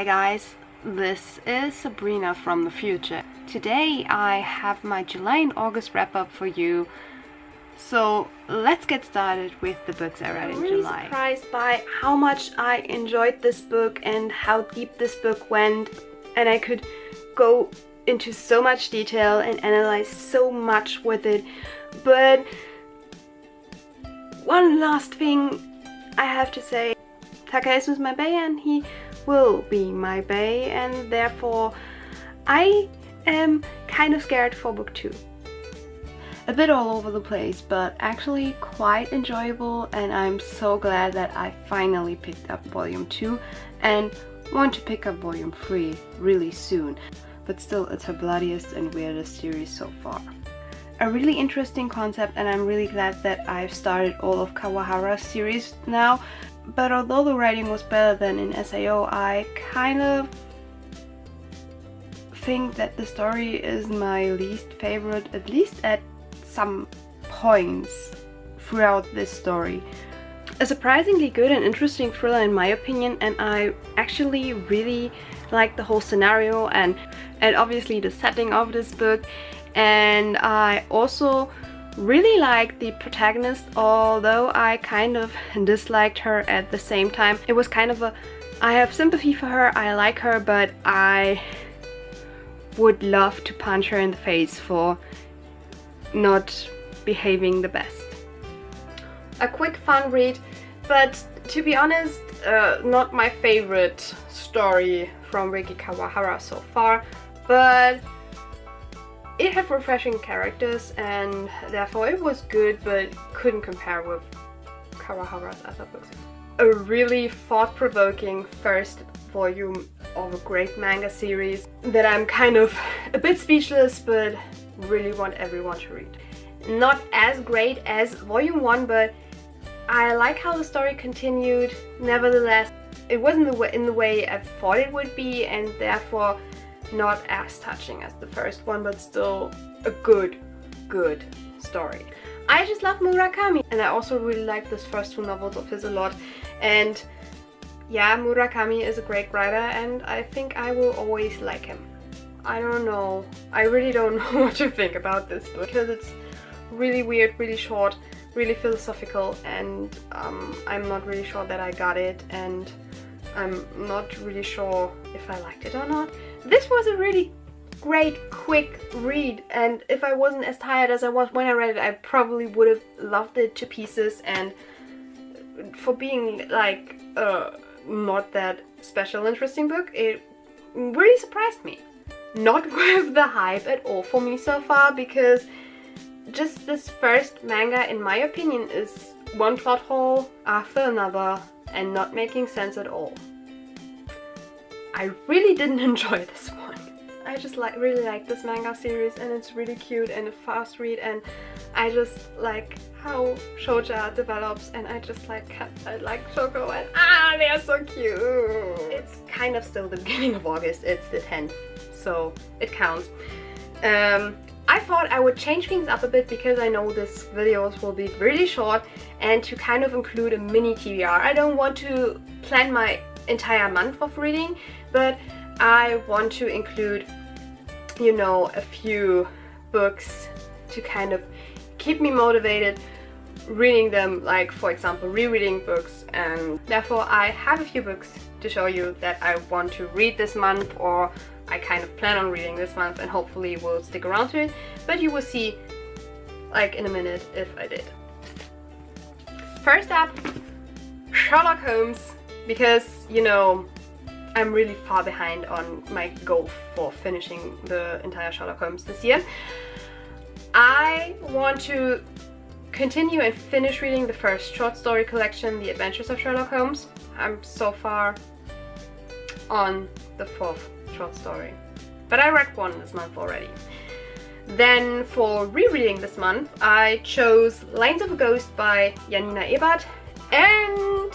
Hi guys, this is Sabrina from the future. Today I have my July and August wrap up for you. So let's get started with the books I read in July. I'm really surprised by how much I enjoyed this book and how deep this book went, and I could go into so much detail and analyze so much with it. But one last thing I have to say, Takaisu is my bae and he will be my bae, and therefore I am kind of scared for book 2. A bit all over the place, but actually quite enjoyable, and I'm so glad that I finally picked up volume 2 and want to pick up volume 3 really soon. But still, it's her bloodiest and weirdest series so far. A really interesting concept, and I'm really glad that I've started all of Kawahara's series now. But although the writing was better than in SAO, I kind of think that the story is my least favorite, at least at some points throughout this story. A surprisingly good and interesting thriller in my opinion, and I actually really like the whole scenario and obviously the setting of this book. And I also really like the protagonist, although I kind of disliked her at the same time. It was kind of I have sympathy for her, I like her, but I would love to punch her in the face for not behaving the best. A quick fun read, but to be honest, not my favorite story from Riki Kawahara so far, but it had refreshing characters and therefore it was good, but couldn't compare with Kawahara's other books. A really thought-provoking first volume of a great manga series that I'm kind of a bit speechless, but really want everyone to read. Not as great as volume 1, but I like how the story continued. Nevertheless, it wasn't in the way I thought it would be, and therefore not as touching as the first one, but still a good story. I just love Murakami, and I also really like this first 2 novels of his a lot. And yeah, Murakami is a great writer, and I think I will always like him. I don't know. I really don't know what to think about this book, because it's really weird, really short, really philosophical, and I'm not really sure that I got it, and I'm not really sure if I liked it or not. This was a really great, quick read, and if I wasn't as tired as I was when I read it, I probably would have loved it to pieces. And for being like not that special interesting book, it really surprised me. Not with the hype at all for me so far, because just this first manga, in my opinion, is one plot hole after another and not making sense at all. I really didn't enjoy this one. I just really like this manga series, and it's really cute and a fast read, and I just like how Shouja develops, and I just like Shoko, and they are so cute. It's kind of still the beginning of August, it's the 10th, so it counts. I thought I would change things up a bit because I know this videos will be really short, and to kind of include a mini TBR. I don't want to plan my entire month of reading, but I want to include, you know, a few books to kind of keep me motivated reading them, like for example rereading books, and therefore I have a few books to show you that I want to read this month, or I kind of plan on reading this month, and hopefully will stick around to it, but you will see like in a minute if I did. First up, Sherlock Holmes, because you know I'm really far behind on my goal for finishing the entire Sherlock Holmes this year. I want to continue and finish reading the first short story collection, The Adventures of Sherlock Holmes. I'm so far on the 4th short story, but I read 1 this month already. Then for rereading this month, I chose Lines of a Ghost by Janina Ebert and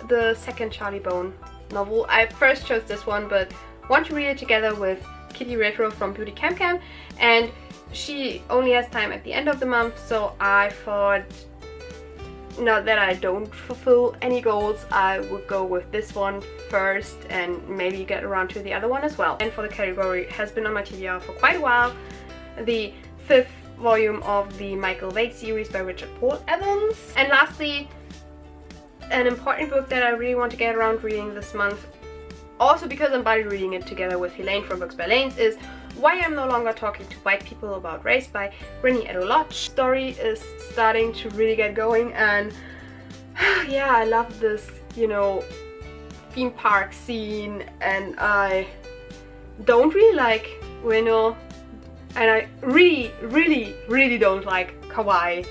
the second Charlie Bone novel. I first chose this one, but want to read it together with Kitty Retro from Beauty Cam Cam, and she only has time at the end of the month, so I thought not that I don't fulfill any goals, I would go with this one first and maybe get around to the other one as well. And for the category has been on my TBR for quite a while, the 5th volume of the Michael Vade series by Richard Paul Evans. And lastly, an important book that I really want to get around reading this month, also because I'm buddy reading it together with Helene from Books by Lanes, is Why I'm No Longer Talking to White People About Race by Renée Edo-Lodge. Story is starting to really get going, and yeah, I love this, you know, theme park scene, and I don't really like Ueno, and I really don't like Kawaii,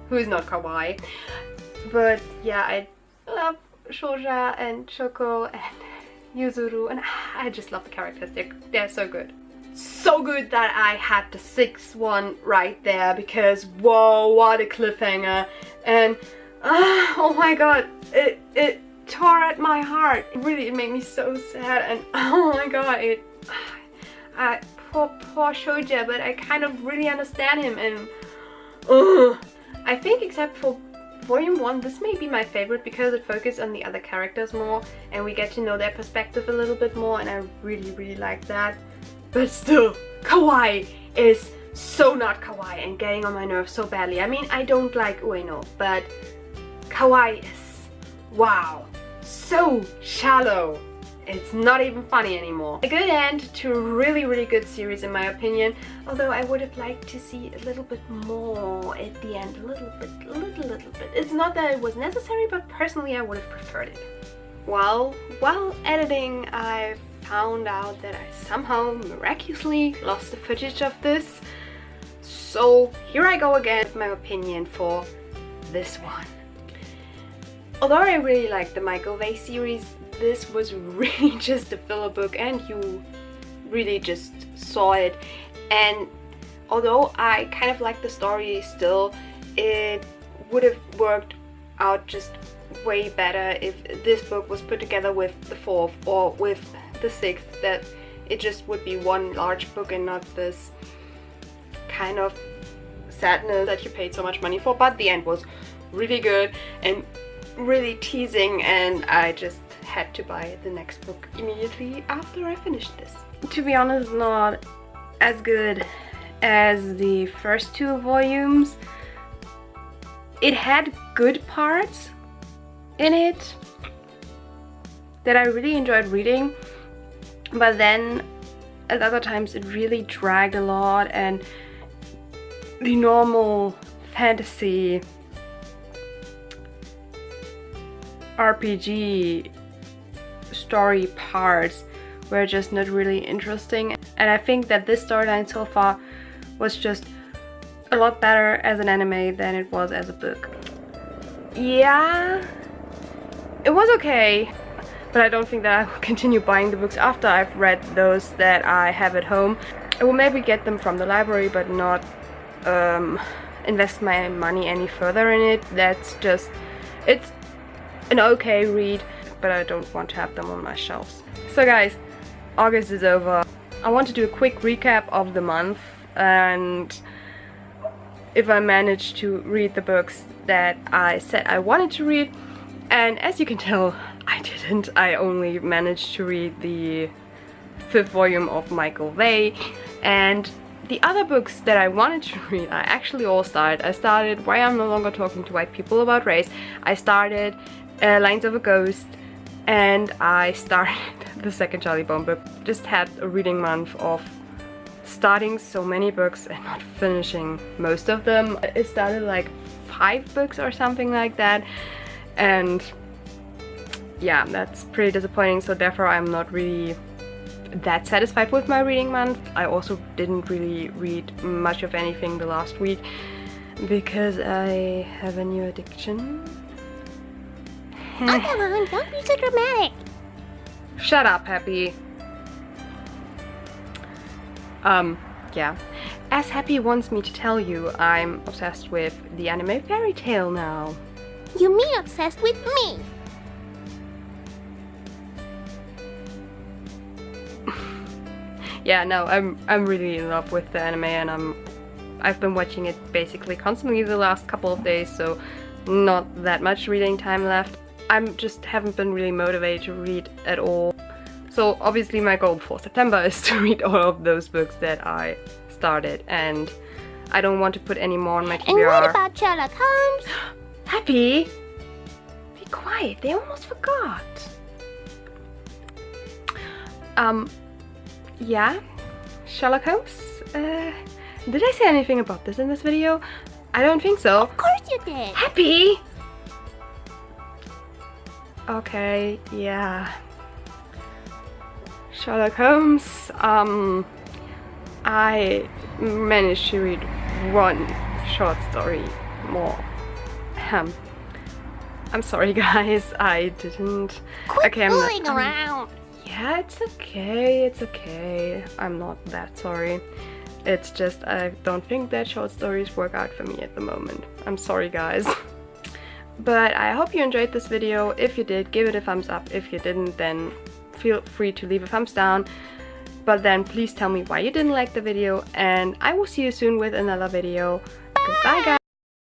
who is not Kawaii. But yeah, I love Shoja and Shoko and Yuzuru, and I just love the characters. They're so good. So good that I had the 6th one right there, because whoa, what a cliffhanger. And oh my god, it tore at my heart. Really, it made me so sad, and oh my god, poor Shoja, but I kind of really understand him, and I think except for Volume 1, this may be my favorite because it focuses on the other characters more and we get to know their perspective a little bit more, and I really like that. But still, Kawaii is so not Kawaii and getting on my nerves so badly. I mean, I don't like Ueno, but Kawaii is, wow, so shallow. It's not even funny anymore. A good end to a really good series in my opinion, although I would have liked to see a little bit more at the end, a little bit. It's not that it was necessary, but personally I would have preferred it. Well, while editing, I found out that I somehow miraculously lost the footage of this. So here I go again with my opinion for this one. Although I really like the Michael Vade series, this was really just a filler book and you really just saw it. And although I kind of like the story still, it would have worked out just way better if this book was put together with the 4th or with the 6th, that it just would be one large book and not this kind of sadness that you paid so much money for. But the end was really good and really teasing, and I just had to buy the next book immediately after I finished this. To be honest, not as good as the first 2 volumes. It had good parts in it that I really enjoyed reading, but then at other times it really dragged a lot, and the normal fantasy RPG story parts were just not really interesting, and I think that this storyline so far was just a lot better as an anime than it was as a book. Yeah, it was okay, but I don't think that I will continue buying the books after I've read those that I have at home. I will maybe get them from the library, but not invest my money any further in it. That's just, it's an okay read, but I don't want to have them on my shelves. So guys, August is over. I want to do a quick recap of the month and if I managed to read the books that I said I wanted to read. And as you can tell, I didn't. I only managed to read the 5th volume of Michael Vade, and the other books that I wanted to read I actually all started. I started Why I'm No Longer Talking to White People About Race, I started Lines of a Ghost, and I started the 2nd Charlie Bone book. Just had a reading month of starting so many books and not finishing most of them. It started like 5 books or something like that, and yeah, that's pretty disappointing. So therefore I'm not really that satisfied with my reading month. I also didn't really read much of anything the last week because I have a new addiction. Oh, come on, don't be so dramatic. Shut up, Happy. Yeah. As Happy wants me to tell you, I'm obsessed with the anime Fairy Tail now. You mean obsessed with me? Yeah, no, I'm really in love with the anime, and I've been watching it basically constantly the last couple of days, so not that much reading time left. I just haven't been really motivated to read at all. So obviously my goal for September is to read all of those books that I started, and I don't want to put any more on my TBR. And what about Sherlock Holmes? Happy? Be quiet, they almost forgot. Yeah, Sherlock Holmes? Did I say anything about this in this video? I don't think so. Of course you did. Happy? Okay, yeah. Sherlock Holmes, I managed to read one short story more. I'm sorry guys, I didn't. Quit okay, fooling around. Yeah, it's okay. I'm not that sorry. It's just I don't think that short stories work out for me at the moment. I'm sorry guys. But I hope you enjoyed this video. If you did, give it a thumbs up. If you didn't, then feel free to leave a thumbs down. But then please tell me why you didn't like the video, and I will see you soon with another video. Goodbye guys!